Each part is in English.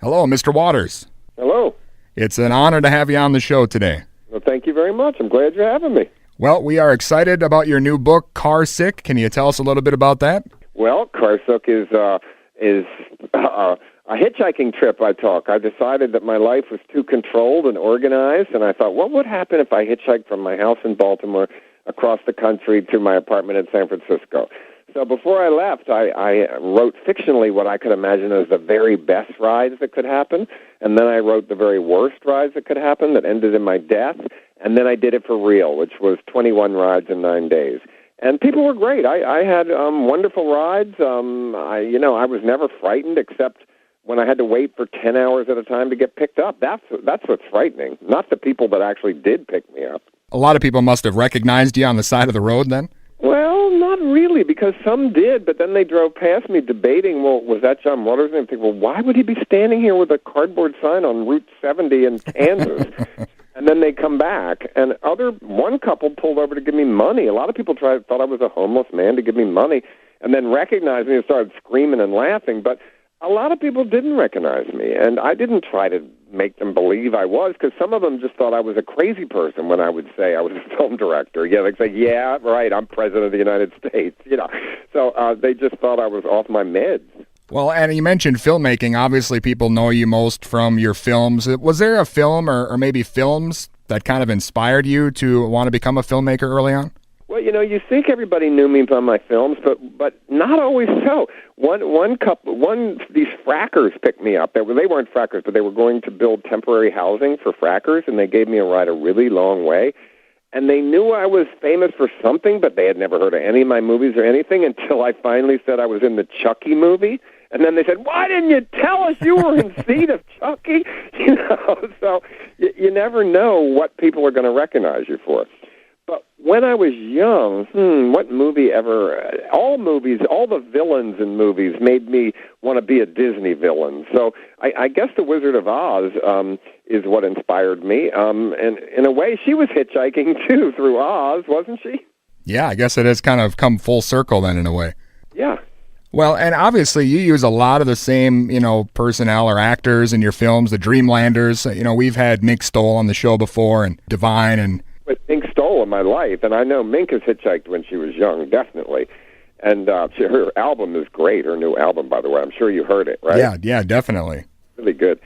Hello, Mr. Waters. Hello. It's an honor to have you on the show today. Well, thank you very much. I'm glad you're having me. Well, we are excited about your new book, Car Sick. Can you tell us a little bit about that? Well, Car Sick is a hitchhiking trip I took. I decided that my life was too controlled and organized, and I thought, what would happen if I hitchhiked from my house in Baltimore across the country to my apartment in San Francisco? So before I left, I wrote fictionally what I could imagine as the very best rides that could happen, and then I wrote the very worst rides that could happen that ended in my death, and then I did it for real, which was 21 rides in 9 days. And people were great. I had wonderful rides. I was never frightened except when I had to wait for 10 hours at a time to get picked up. That's what's frightening, not the people that actually did pick me up. A lot of people must have recognized you on the side of the road then? Well, not really, because some did, but then they drove past me debating, well, was that John Waters? And I think, well, why would he be standing here with a cardboard sign on Route 70 in Kansas? And then they come back, and one couple pulled over to give me money. A lot of people thought I was a homeless man to give me money, and then recognized me and started screaming and laughing. But a lot of people didn't recognize me, and I didn't try to make them believe I was, because some of them just thought I was a crazy person when I would say I was a film director. Yeah, they'd say, yeah, right, I'm president of the United States, So they just thought I was off my meds. Well, and you mentioned filmmaking. Obviously, people know you most from your films. Was there a film or maybe films that kind of inspired you to want to become a filmmaker early on? Well, you think everybody knew me from my films, but not always so. These frackers picked me up. They weren't frackers, but they were going to build temporary housing for frackers, and they gave me a ride a really long way. And they knew I was famous for something, but they had never heard of any of my movies or anything until I finally said I was in the Chucky movie. And then they said, why didn't you tell us you were in Seed of Chucky? So you never know what people are going to recognize you for. But when I was young, what movie ever? All the villains in movies made me want to be a Disney villain. So I guess The Wizard of Oz is what inspired me. And in a way, she was hitchhiking, too, through Oz, wasn't she? Yeah, I guess it has kind of come full circle then, in a way. Yeah. Well, and obviously you use a lot of the same, personnel or actors in your films, the Dreamlanders. We've had Mink Stoll on the show before, and Divine, and with Mink Stoll in my life, and I know Mink has hitchhiked when she was young, definitely. And her album is great, her new album, by the way. I'm sure you heard it, right? Yeah, definitely. Really good.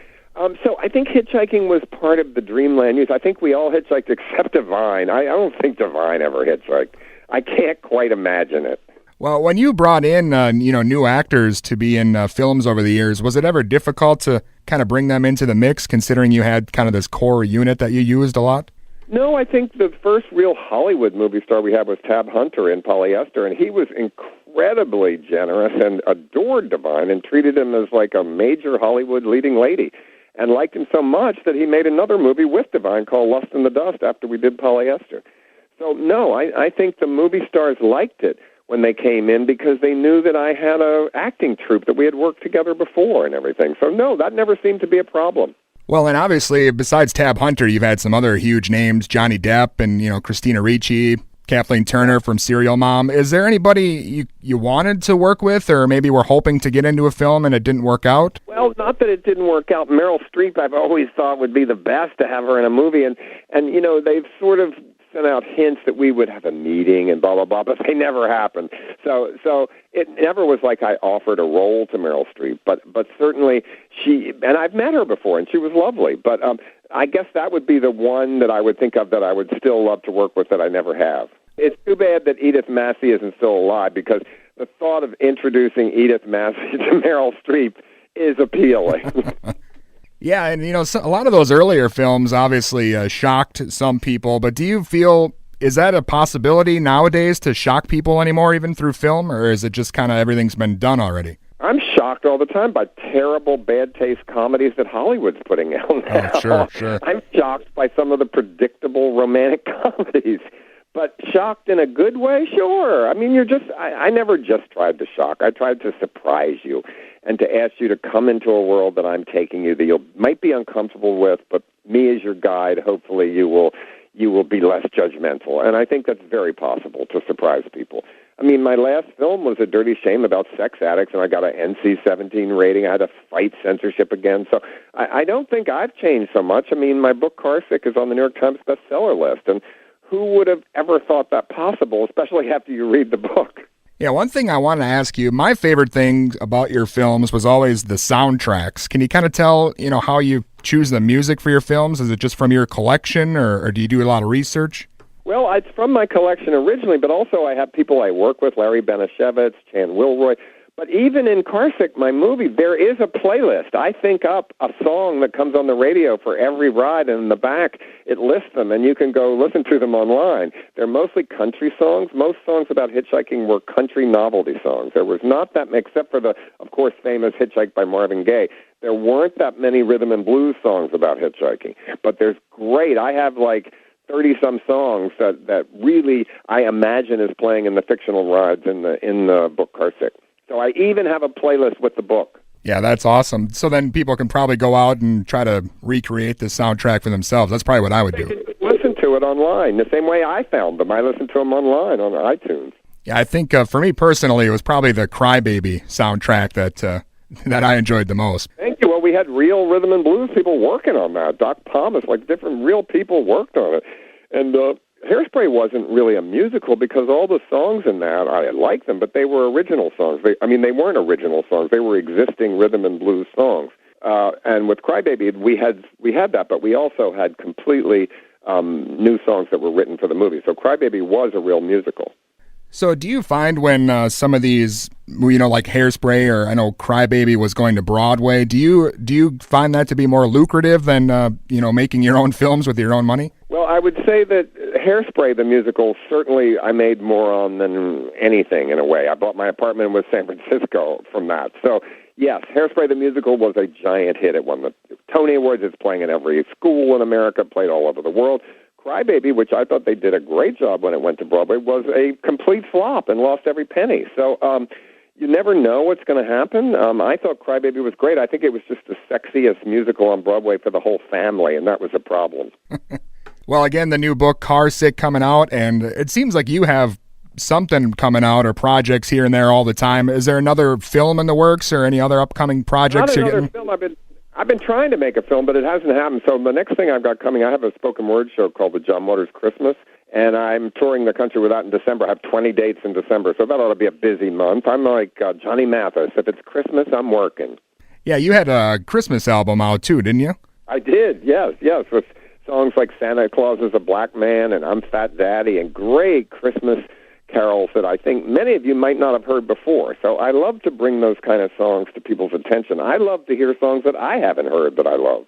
So I think hitchhiking was part of the Dreamland use. I think we all hitchhiked except Divine. I don't think Divine ever hitchhiked. I can't quite imagine it. Well, when you brought in, new actors to be in films over the years, was it ever difficult to kind of bring them into the mix, considering you had kind of this core unit that you used a lot? No, I think the first real Hollywood movie star we had was Tab Hunter in Polyester, and he was incredibly generous and adored Divine and treated him as like a major Hollywood leading lady, and liked him so much that he made another movie with Divine called Lust in the Dust after we did Polyester. So, no, I think the movie stars liked it when they came in because they knew that I had an acting troupe that we had worked together before and everything. So, no, that never seemed to be a problem. Well, and obviously, besides Tab Hunter, you've had some other huge names, Johnny Depp and, Christina Ricci, Kathleen Turner from Serial Mom. Is there anybody you wanted to work with or maybe were hoping to get into a film and it didn't work out? Well, not that it didn't work out. Meryl Streep I've always thought would be the best to have her in a movie. And they've sort of sent out hints that we would have a meeting and blah, blah, blah, but they never happened. So it never was like I offered a role to Meryl Streep, but certainly and I've met her before, and she was lovely, but I guess that would be the one that I would think of that I would still love to work with that I never have. It's too bad that Edith Massey isn't still alive, because the thought of introducing Edith Massey to Meryl Streep is appealing. Yeah, and a lot of those earlier films obviously shocked some people, but do you feel, is that a possibility nowadays to shock people anymore, even through film, or is it just kind of everything's been done already? I'm shocked all the time by terrible, bad taste comedies that Hollywood's putting out now. Oh, sure. I'm shocked by some of the predictable romantic comedies. But shocked in a good way, sure. I mean, I never just tried to shock. I tried to surprise you and to ask you to come into a world that I'm taking you that you might be uncomfortable with, but me as your guide, hopefully you will be less judgmental. And I think that's very possible to surprise people. I mean, my last film was A Dirty Shame about sex addicts, and I got an NC-17 rating. I had to fight censorship again. So I don't think I've changed so much. I mean, my book, Car Sick, is on the New York Times bestseller list, and who would have ever thought that possible, especially after you read the book? Yeah, one thing I want to ask you, my favorite thing about your films was always the soundtracks. Can you kind of tell, how you choose the music for your films? Is it just from your collection, or do you do a lot of research? Well, it's from my collection originally, but also I have people I work with, Larry Benishevitz, Chan Wilroy. But even in Car Sick, my movie, there is a playlist. I think up a song that comes on the radio for every ride, and in the back it lists them, and you can go listen to them online. They're mostly country songs. Most songs about hitchhiking were country novelty songs. There was not that many, except for the, of course, famous Hitchhike by Marvin Gaye. There weren't that many rhythm and blues songs about hitchhiking. But there's great. I have like 30-some songs that really I imagine is playing in the fictional rides in the book Car Sick. So I even have a playlist with the book. Yeah, that's awesome. So then people can probably go out and try to recreate the soundtrack for themselves. That's probably what I would do. They can listen to it online, the same way I found them. I listened to them online on iTunes. Yeah, I think for me personally, it was probably the Crybaby soundtrack that I enjoyed the most. Thank you. Well, we had real rhythm and blues people working on that. Doc Thomas, like different real people worked on it. And Hairspray wasn't really a musical because all the songs in that, I liked them, but they were original songs. They weren't original songs. They were existing rhythm and blues songs. And with Crybaby, we had that, but we also had completely new songs that were written for the movie. So Crybaby was a real musical. So do you find when some of these, like Hairspray or I know Crybaby was going to Broadway, do you find that to be more lucrative than, making your own films with your own money? Well, I would say that Hairspray, the musical, certainly I made more on than anything in a way. I bought my apartment in San Francisco from that. So, yes, Hairspray, the musical, was a giant hit. It won the Tony Awards. It's playing in every school in America, played all over the world. Crybaby, which I thought they did a great job when it went to Broadway, was a complete flop and lost every penny. So you never know what's going to happen. I thought Crybaby was great. I think it was just the sexiest musical on Broadway for the whole family, and that was a problem. Well, again, the new book, Car Sick, coming out, and it seems like you have something coming out or projects here and there all the time. Is there another film in the works or any other upcoming projects you're getting? Film. I've been trying to make a film, but it hasn't happened. So the next thing I've got coming, I have a spoken word show called the John Waters Christmas, and I'm touring the country with that in December. I have 20 dates in December, so that ought to be a busy month. I'm like Johnny Mathis. If it's Christmas, I'm working. Yeah, you had a Christmas album out too, didn't you? I did, yes, with songs like Santa Claus is a Black Man and I'm Fat Daddy and great Christmas carols that I think many of you might not have heard before. So I love to bring those kind of songs to people's attention. I love to hear songs that I haven't heard that I love.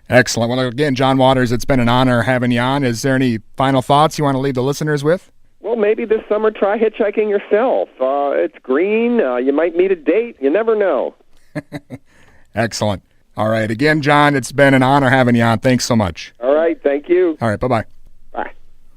Excellent. Well, again, John Waters, it's been an honor having you on. Is there any final thoughts you want to leave the listeners with? Well, maybe this summer try hitchhiking yourself. It's green. You might meet a date. You never know. Excellent. All right. Again, John, it's been an honor having you on. Thanks so much. All right. Thank you. All right. Bye-bye.